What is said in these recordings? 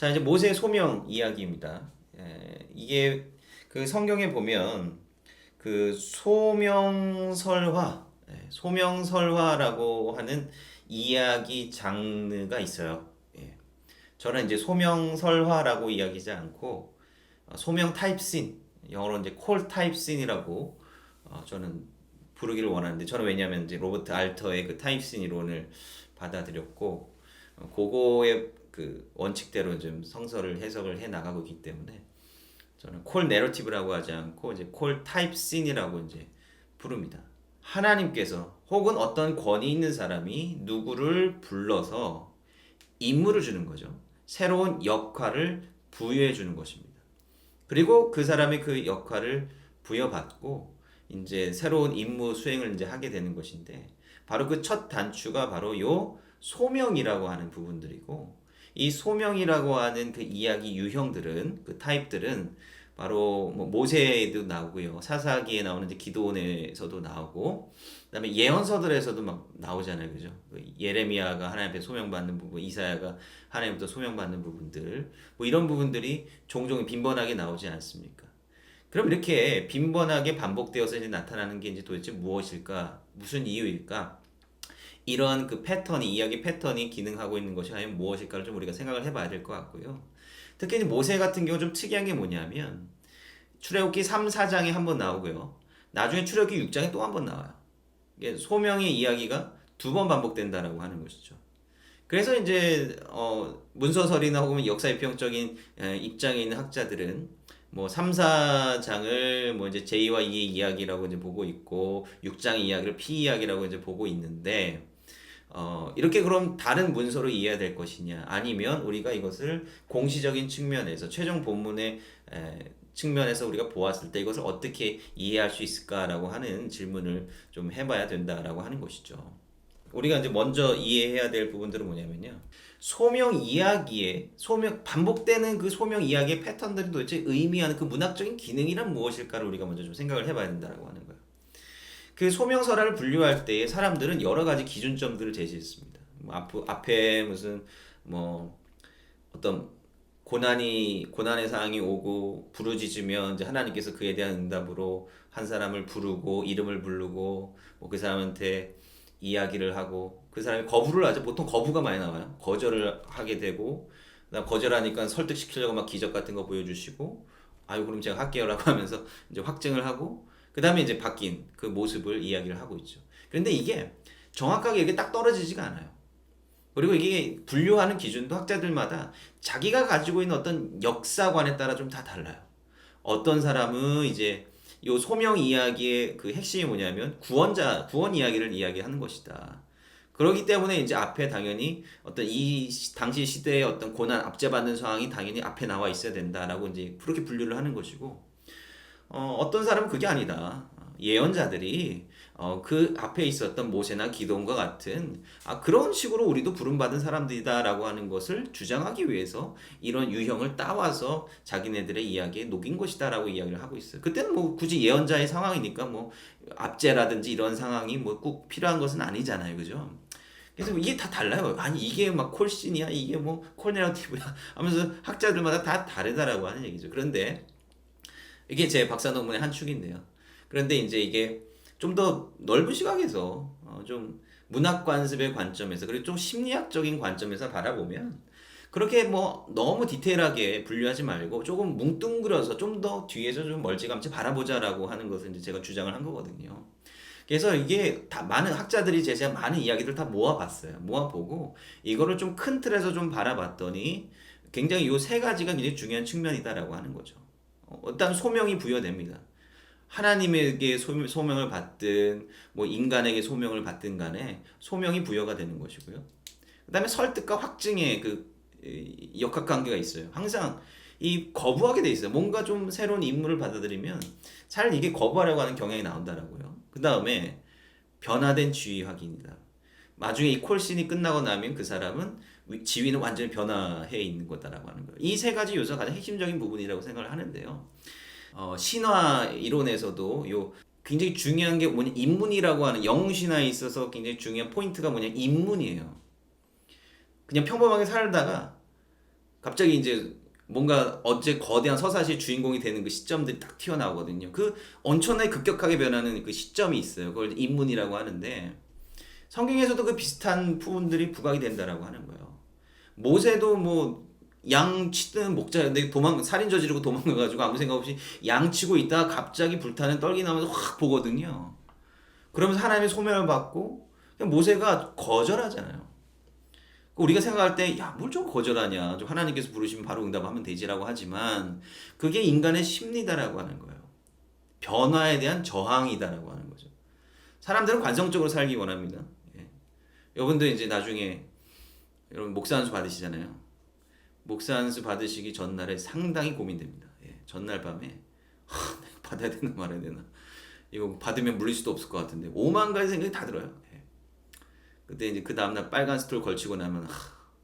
자, 이제 모세 소명 이야기입니다. 이게 그 성경에 보면 그 소명설화, 소명설화라고 하는 이야기 장르가 있어요. 저는 이제 소명설화라고 이야기하지 않고 소명 타입씬, 영어로 이제 콜 타입씬이라고 저는 부르기를 원하는데, 저는 왜냐하면 이제 로버트 알터의 그 타입씬 이론을 받아들였고 그거의 그 원칙대로 좀 성서를 해석을 해 나가고 있기 때문에 저는 콜 내러티브라고 하지 않고 이제 콜 타입씬이라고 이제 부릅니다. 하나님께서 혹은 어떤 권위 있는 사람이 누구를 불러서 임무를 주는 거죠. 새로운 역할을 부여해 주는 것입니다. 그리고 그 사람이 그 역할을 부여받고 이제 새로운 임무 수행을 이제 하게 되는 것인데, 바로 그 첫 단추가 바로 요 소명이라고 하는 부분들이고, 이 소명이라고 하는 그 이야기 유형들은, 그 타입들은 바로 뭐 모세에도 나오고요, 사사기에 나오는 이제 기도원에서도 나오고, 그다음에 예언서들에서도 막 나오잖아요, 그죠? 예레미야가 하나님 앞에 소명받는 부분, 이사야가 하나님부터 소명받는 부분들, 뭐 이런 부분들이 종종 빈번하게 나오지 않습니까? 그럼 이렇게 빈번하게 반복되어서 이제 나타나는 게 이제 도대체 무엇일까? 무슨 이유일까? 이런 그 패턴이, 이야기 패턴이 기능하고 있는 것이 과연 무엇일까를 좀 우리가 생각을 해봐야 될 것 같고요. 특히 이제 모세 같은 경우 좀 특이한 게 뭐냐면, 출애굽기 3, 4장에 한 번 나오고요, 나중에 출애굽기 6장에 또 한 번 나와요. 이게 소명의 이야기가 두 번 반복된다라고 하는 것이죠. 그래서 이제 문서설이나 혹은 역사비평적인 입장에 있는 학자들은 뭐 3, 4장을 뭐 이제 제2와 2의 이야기라고 이제 보고 있고, 6장의 이야기를 P 이야기라고 이제 보고 있는데, 이렇게 그럼 다른 문서로 이해해야 될 것이냐, 아니면 우리가 이것을 공시적인 측면에서 최종 본문의 측면에서 우리가 보았을 때 이것을 어떻게 이해할 수 있을까라고 하는 질문을 좀 해봐야 된다라고 하는 것이죠. 우리가 이제 먼저 이해해야 될 부분들은 뭐냐면요, 소명 이야기에 반복되는 그 소명 이야기의 패턴들이 도대체 의미하는 그 문학적인 기능이란 무엇일까를 우리가 먼저 좀 생각을 해봐야 된다라고 하는 거예요. 그 소명설화를 분류할 때 사람들은 여러 가지 기준점들을 제시했습니다. 뭐 앞에 무슨 뭐 어떤 고난의 상황이 오고 부르짖으면 이제 하나님께서 그에 대한 응답으로 한 사람을 부르고 이름을 부르고 뭐 그 사람한테 이야기를 하고, 그 사람이 거부를 하죠. 보통 거부가 많이 나와요. 거절을 하게 되고, 그다음 거절하니까 설득시키려고 막 기적 같은 거 보여주시고, 아유 그럼 제가 할게요라고 하면서 이제 확증을 하고, 그 다음에 이제 바뀐 그 모습을 이야기를 하고 있죠. 그런데 이게 정확하게 이렇게 딱 떨어지지가 않아요. 그리고 이게 분류하는 기준도 학자들마다 자기가 가지고 있는 어떤 역사관에 따라 좀 다 달라요. 어떤 사람은 이제 요 소명 이야기의 그 핵심이 뭐냐면 구원 이야기를 이야기하는 것이다. 그렇기 때문에 이제 앞에 당연히 어떤 당시 시대의 어떤 고난, 압제받는 상황이 당연히 앞에 나와 있어야 된다라고 이제 그렇게 분류를 하는 것이고, 어떤 사람은 그게 아니다. 예언자들이 그 앞에 있었던 모세나 기도원과 같은 그런 식으로 우리도 부름받은 사람들이다라고 하는 것을 주장하기 위해서 이런 유형을 따와서 자기네들의 이야기에 녹인 것이다라고 이야기를 하고 있어요. 그때는 뭐 굳이 예언자의 상황이니까 뭐 압제라든지 이런 상황이 뭐 꼭 필요한 것은 아니잖아요, 그죠? 그래서 이게 다 달라요. 아니 이게 막 콜신이야, 이게 뭐 콜네러티브야 하면서 학자들마다 다 다르다라고 하는 얘기죠. 그런데 이게 제 박사 논문의 한 축인데요. 그런데 이제 이게 좀 더 넓은 시각에서 좀 문학 관습의 관점에서, 그리고 좀 심리학적인 관점에서 바라보면 그렇게 뭐 너무 디테일하게 분류하지 말고 조금 뭉뚱그려서 좀 더 뒤에서 좀 멀찌감치 바라보자라고 하는 것을 이제 제가 주장을 한 거거든요. 그래서 이게 다 많은 학자들이 제시한 많은 이야기들 다 모아봤어요. 모아보고 이거를 좀 큰 틀에서 좀 바라봤더니 굉장히 이 세 가지가 굉장히 중요한 측면이다라고 하는 거죠. 일단 소명이 부여됩니다. 하나님에게 소명을 받든 뭐 인간에게 소명을 받든 간에 소명이 부여가 되는 것이고요. 그다음에 설득과 확증의 그 역학관계가 있어요. 항상 이 거부하게 돼 있어요. 뭔가 좀 새로운 임무를 받아들이면 잘 이게 거부하려고 하는 경향이 나온다라고요. 그다음에 변화된 지위 확인이다. 나중에 이 콜신이 끝나고 나면 그 사람은 지위는 완전히 변화해 있는 거다라고 하는 거예요. 이 세 가지 요소가 가장 핵심적인 부분이라고 생각을 하는데요. 신화 이론에서도 요 굉장히 중요한 게 뭐냐, 인문이라고 하는, 영신화에 있어서 굉장히 중요한 포인트가 뭐냐, 인문이에요. 그냥 평범하게 살다가 갑자기 이제 뭔가 어째 거대한 서사시의 주인공이 되는 그 시점들이 딱 튀어나오거든요. 그 엄청나게 급격하게 변하는 그 시점이 있어요. 그걸 입문이라고 하는데 성경에서도 그 비슷한 부분들이 부각이 된다라고 하는 거예요. 모세도 뭐 양 치던 목자인데 살인 저지르고 도망가가지고 아무 생각 없이 양 치고 있다가 갑자기 불타는 떨기 나면서 확 보거든요. 그러면서 하나님의 소명을 받고 모세가 거절하잖아요. 우리가 생각할 때, 야, 뭘 좀 거절하냐. 좀 하나님께서 부르시면 바로 응답하면 되지라고 하지만, 그게 인간의 심리다라고 하는 거예요. 변화에 대한 저항이다라고 하는 거죠. 사람들은 관성적으로 살기 원합니다. 예. 여러분들 이제 나중에, 여러분 목사 안수 받으시잖아요. 목사 안수 받으시기 전날에 상당히 고민됩니다. 예. 전날 밤에, 내가 받아야 되나 말아야 되나. 이거 받으면 물릴 수도 없을 것 같은데, 5만 가지 생각이 다 들어요. 예. 그때 이제 그 다음날 빨간 스톨 걸치고 나면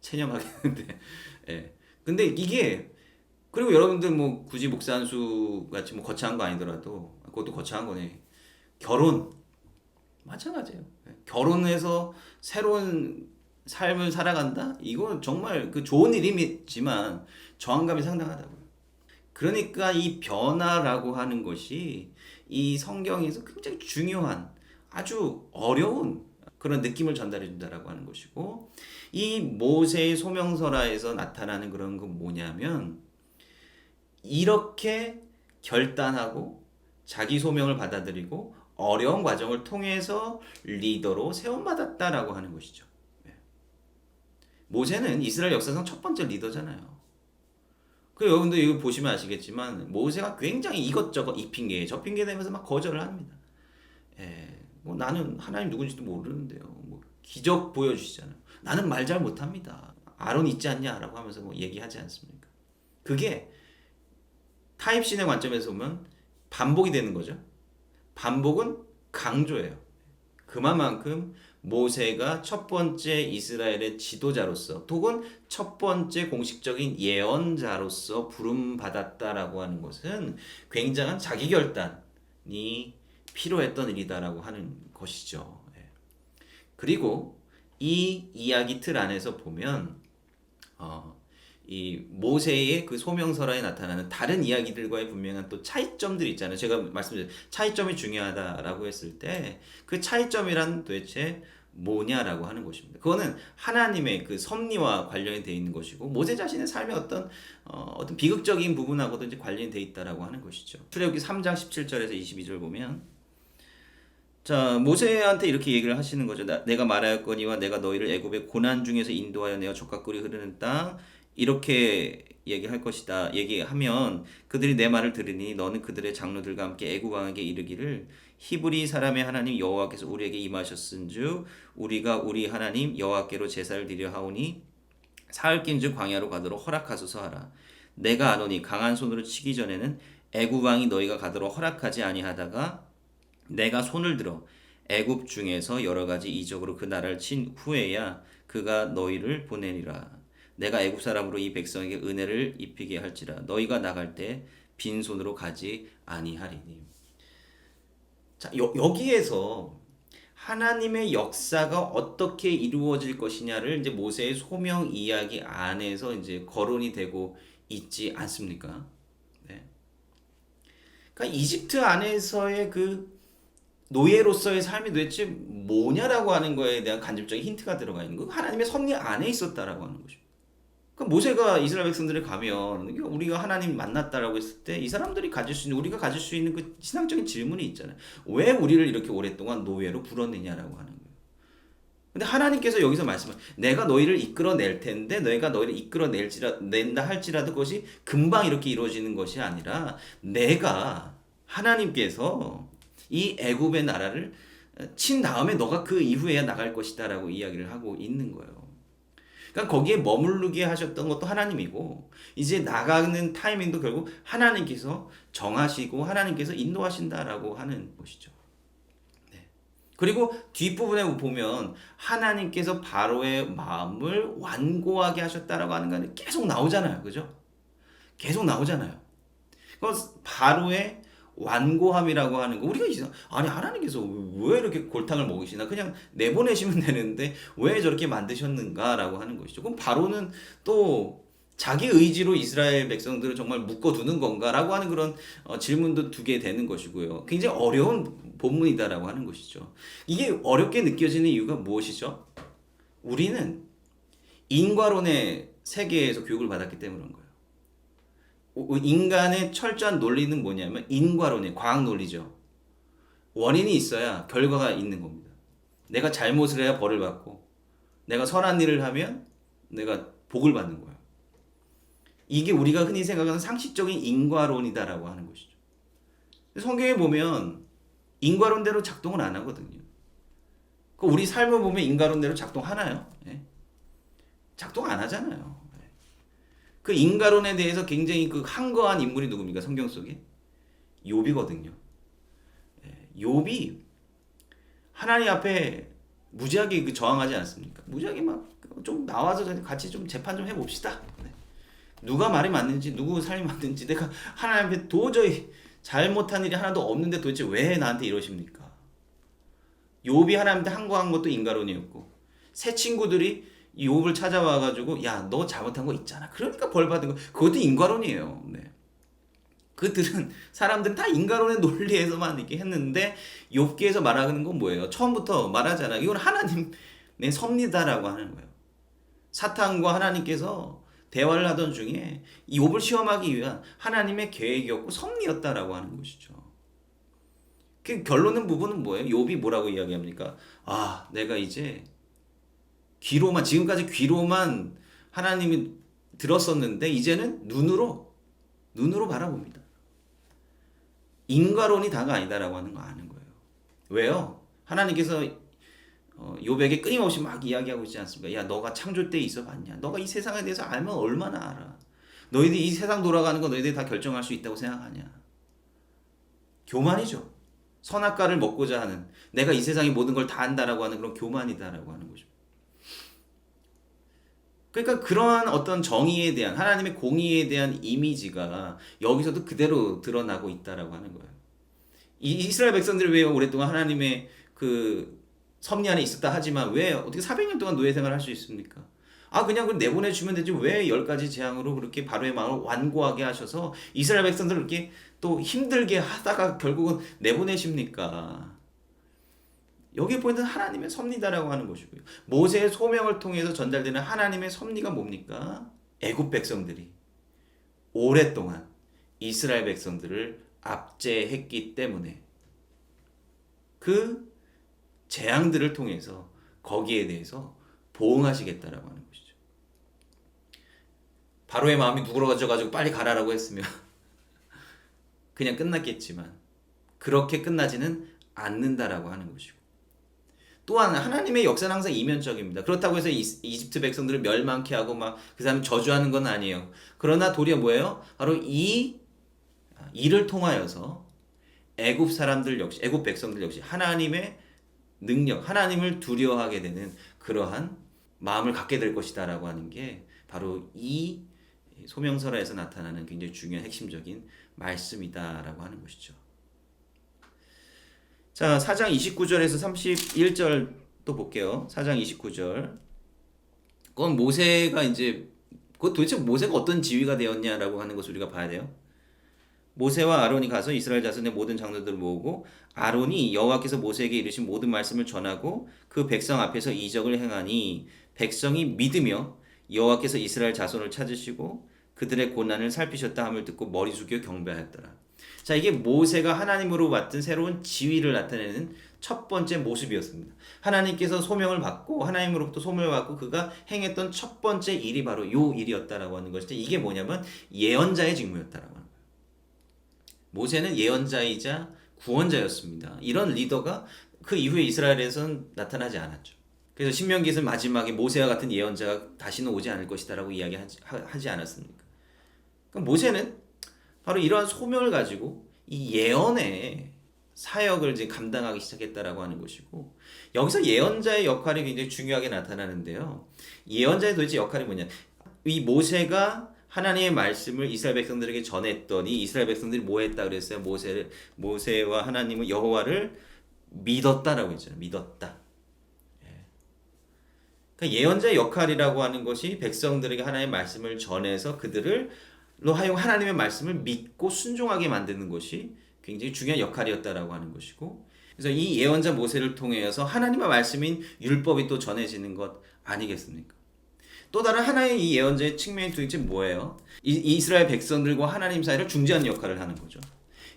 체념하겠는데. 예. 근데 이게 그리고 여러분들 뭐 굳이 목사 안수 같이 뭐 거창한 거 아니더라도 그것도 거창한 거네. 결혼 마찬가지예요. 예. 결혼해서 새로운 삶을 살아간다? 이건 정말 그 좋은 일이지만 저항감이 상당하다고요. 그러니까 이 변화라고 하는 것이 이 성경에서 굉장히 중요한 아주 어려운 그런 느낌을 전달해 준다라고 하는 것이고 이 모세의 소명서라에서 나타나는 그런 건 뭐냐면 이렇게 결단하고 자기 소명을 받아들이고 어려운 과정을 통해서 리더로 세움받았다라고 하는 것이죠. 모세는 이스라엘 역사상 첫 번째 리더잖아요. 그 여러분들 이거 보시면 아시겠지만 모세가 굉장히 이것저것 이 핑계 저 핑계 대면서 막 거절을 합니다. 뭐 나는 하나님 누군지도 모르는데요. 뭐 기적 보여주시잖아요. 나는 말 잘 못합니다. 아론 있지 않냐라고 하면서 뭐 얘기하지 않습니까? 그게 타입신의 관점에서 보면 반복이 되는 거죠. 반복은 강조예요. 그만큼 모세가 첫 번째 이스라엘의 지도자로서 혹은 첫 번째 공식적인 예언자로서 부름받았다라고 하는 것은 굉장한 자기 결단이 필요했던 일이다라고 하는 것이죠. 그리고 이 이야기 틀 안에서 보면 이 모세의 그 소명서라에 나타나는 다른 이야기들과의 분명한 또 차이점들이 있잖아요. 제가 말씀드린 차이점이 중요하다라고 했을 때 그 차이점이란 도대체 뭐냐라고 하는 것입니다. 그거는 하나님의 그 섭리와 관련이 되어 있는 것이고 모세 자신의 삶의 어떤 비극적인 부분하고도 이제 관련이 되어 있다라고 하는 것이죠. 출애굽기 3장 17절에서 22절 보면 자 모세한테 이렇게 얘기를 하시는 거죠. 내가 말하였거니와 내가 너희를 애굽의 고난 중에서 인도하여 내어 젖과 꿀이 흐르는 땅 이렇게 얘기할 것이다. 얘기하면 그들이 내 말을 들으니 너는 그들의 장로들과 함께 애굽 왕에게 이르기를 히브리 사람의 하나님 여호와께서 우리에게 임하셨은즉 우리가 우리 하나님 여호와께로 제사를 드려 하오니 사흘 김즉 광야로 가도록 허락하소서 하라. 내가 아노니 강한 손으로 치기 전에는 애굽 왕이 너희가 가도록 허락하지 아니하다가 내가 손을 들어 애굽 중에서 여러 가지 이적으로 그 나라를 친 후에야 그가 너희를 보내리라. 내가 애굽 사람으로 이 백성에게 은혜를 입히게 할지라. 너희가 나갈 때 빈손으로 가지 아니하리니. 자, 여기에서 하나님의 역사가 어떻게 이루어질 것이냐를 이제 모세의 소명 이야기 안에서 이제 거론이 되고 있지 않습니까? 네. 그러니까 이집트 안에서의 그 노예로서의 삶이 도대체 뭐냐라고 하는 거에 대한 간접적인 힌트가 들어가 있는 거. 하나님의 섭리 안에 있었다라고 하는 거죠. 그러니까 모세가 이스라엘 백성들에 가면 우리가 하나님 만났다라고 했을 때 이 사람들이 가질 수 있는 우리가 가질 수 있는 그 신앙적인 질문이 있잖아요. 왜 우리를 이렇게 오랫동안 노예로 불었느냐라고 하는 거예요. 근데 하나님께서 여기서 말씀을 내가 너희를 이끌어낼 텐데 너희가 너희를 이끌어낸다 할지라도 그것이 금방 이렇게 이루어지는 것이 아니라 내가 하나님께서 이 애굽의 나라를 친 다음에 너가 그 이후에야 나갈 것이다라고 이야기를 하고 있는 거예요. 그러니까 거기에 머무르게 하셨던 것도 하나님이고 이제 나가는 타이밍도 결국 하나님께서 정하시고 하나님께서 인도하신다라고 하는 것이죠. 네. 그리고 뒷부분에 보면 하나님께서 바로의 마음을 완고하게 하셨다라고 하는 건 계속 나오잖아요. 그죠? 계속 나오잖아요. 바로의 완고함이라고 하는 거 우리가 아니 하나님께서 왜 이렇게 골탕을 먹이시나 그냥 내보내시면 되는데 왜 저렇게 만드셨는가라고 하는 것이죠. 그럼 바로는 또 자기 의지로 이스라엘 백성들을 정말 묶어두는 건가라고 하는 그런 질문도 두게 되는 것이고요. 굉장히 어려운 본문이다라고 하는 것이죠. 이게 어렵게 느껴지는 이유가 무엇이죠? 우리는 인과론의 세계에서 교육을 받았기 때문인 거예요. 인간의 철저한 논리는 뭐냐면 인과론의 과학 논리죠. 원인이 있어야 결과가 있는 겁니다. 내가 잘못을 해야 벌을 받고 내가 선한 일을 하면 내가 복을 받는 거예요. 이게 우리가 흔히 생각하는 상식적인 인과론이다라고 하는 것이죠. 성경에 보면 인과론대로 작동을 안 하거든요. 우리 삶을 보면 인과론대로 작동하나요? 예? 작동 안 하잖아요. 그 인과론에 대해서 굉장히 그 항거한 인물이 누굽니까? 성경 속에 욥이거든요. 욥이 하나님 앞에 무지하게 저항하지 않습니까? 무지하게 막 좀 나와서 같이 좀 재판 좀 해봅시다. 누가 말이 맞는지 누구 삶이 맞는지 내가 하나님 앞에 도저히 잘못한 일이 하나도 없는데 도대체 왜 나한테 이러십니까? 욥이 하나님한테 항거한 것도 인과론이었고 새 친구들이 욥을 찾아와가지고 야 너 잘못한 거 있잖아 그러니까 벌 받은 거 그것도 인과론이에요. 네. 그들은 사람들은 다 인과론의 논리에서만 이렇게 했는데 욥기에서 말하는 건 뭐예요? 처음부터 말하잖아. 이건 하나님의 섭리다라고 하는 거예요. 사탄과 하나님께서 대화를 하던 중에 이 욥을 시험하기 위한 하나님의 계획이었고 섭리였다라고 하는 것이죠. 그 결론은 부분은 뭐예요? 욥이 뭐라고 이야기합니까? 아, 내가 이제 귀로만 지금까지 귀로만 하나님이 들었었는데 이제는 눈으로 바라봅니다. 인과론이 다가 아니다라고 하는 거 아는 거예요. 왜요? 하나님께서 욥에게 끊임없이 막 이야기하고 있지 않습니까? 야, 너가 창조 때 있어 봤냐? 너가 이 세상에 대해서 알면 얼마나 알아? 너희들이 이 세상 돌아가는 거 너희들이 다 결정할 수 있다고 생각하냐? 교만이죠. 선악과를 먹고자 하는 내가 이 세상의 모든 걸 다 안다라고 하는 그런 교만이다라고 하는 거죠. 그러니까 그러한 어떤 정의에 대한 하나님의 공의에 대한 이미지가 여기서도 그대로 드러나고 있다라고 하는 거예요. 이 이스라엘 백성들이 왜 오랫동안 하나님의 그 섭리 안에 있었다 하지만 왜 어떻게 400년 동안 노예 생활을 할 수 있습니까? 아 그냥 그 내보내주면 되지 왜 10가지 재앙으로 그렇게 바로의 마음을 완고하게 하셔서 이스라엘 백성들을 이렇게 또 힘들게 하다가 결국은 내보내십니까? 여기 포인트는 하나님의 섭리다라고 하는 것이고요. 모세의 소명을 통해서 전달되는 하나님의 섭리가 뭡니까? 애굽 백성들이 오랫동안 이스라엘 백성들을 압제했기 때문에 그 재앙들을 통해서 거기에 대해서 보응하시겠다라고 하는 것이죠. 바로의 마음이 누그러져가지고 빨리 가라라고 했으면 그냥 끝났겠지만 그렇게 끝나지는 않는다라고 하는 것이고 또한 하나님의 역사는 항상 이면적입니다. 그렇다고 해서 이집트 백성들을 멸망케 하고 막 그 사람 저주하는 건 아니에요. 그러나 도리어 뭐예요? 바로 이 일을 통하여서 애굽 사람들 역시 애굽 백성들 역시 하나님의 능력, 하나님을 두려워하게 되는 그러한 마음을 갖게 될 것이다라고 하는 게 바로 이 소명설화에서 나타나는 굉장히 중요한 핵심적인 말씀이다라고 하는 것이죠. 자, 4장 29절에서 31절 또 볼게요. 4장 29절. 그건 모세가 이제 그 도대체 모세가 어떤 지위가 되었냐라고 하는 것을 우리가 봐야 돼요. 모세와 아론이 가서 이스라엘 자손의 모든 장로들을 모으고 아론이 여호와께서 모세에게 이르신 모든 말씀을 전하고 그 백성 앞에서 이적을 행하니 백성이 믿으며 여호와께서 이스라엘 자손을 찾으시고 그들의 고난을 살피셨다 함을 듣고 머리 숙여 경배하였더라. 자, 이게 모세가 하나님으로 맡은 새로운 지위를 나타내는 첫 번째 모습이었습니다. 하나님께서 소명을 받고 하나님으로부터 소명을 받고 그가 행했던 첫 번째 일이 바로 요 일이었다라고 하는 것인데 이게 뭐냐면 예언자의 직무였다라고 하는 거예요. 모세는 예언자이자 구원자였습니다. 이런 리더가 그 이후에 이스라엘에서는 나타나지 않았죠. 그래서 신명기에서 마지막에 모세와 같은 예언자가 다시는 오지 않을 것이다라고 이야기하지 않았습니까? 그러니까 모세는 바로 이러한 소명을 가지고 이 예언의 사역을 이제 감당하기 시작했다라고 하는 것이고 여기서 예언자의 역할이 굉장히 중요하게 나타나는데요. 예언자의 도대체 역할이 뭐냐? 이 모세가 하나님의 말씀을 이스라엘 백성들에게 전했더니 이스라엘 백성들이 뭐 했다 그랬어요? 모세와 하나님은 여호와를 믿었다라고 했잖아요. 믿었다. 그러니까 예언자의 역할이라고 하는 것이 백성들에게 하나님의 말씀을 전해서 그들을로 하여금 하나님의 말씀을 믿고 순종하게 만드는 것이 굉장히 중요한 역할이었다라고 하는 것이고, 그래서 이 예언자 모세를 통해서 하나님의 말씀인 율법이 또 전해지는 것 아니겠습니까? 또 다른 하나의 이 예언자의 측면이 도대체 뭐예요? 이스라엘 백성들과 하나님 사이를 중재하는 역할을 하는 거죠.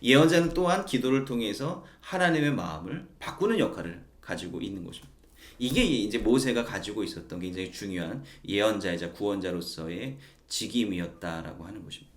예언자는 또한 기도를 통해서 하나님의 마음을 바꾸는 역할을 가지고 있는 것입니다. 이게 이제 모세가 가지고 있었던 굉장히 중요한 예언자이자 구원자로서의 직임이었다라고 하는 것입니다.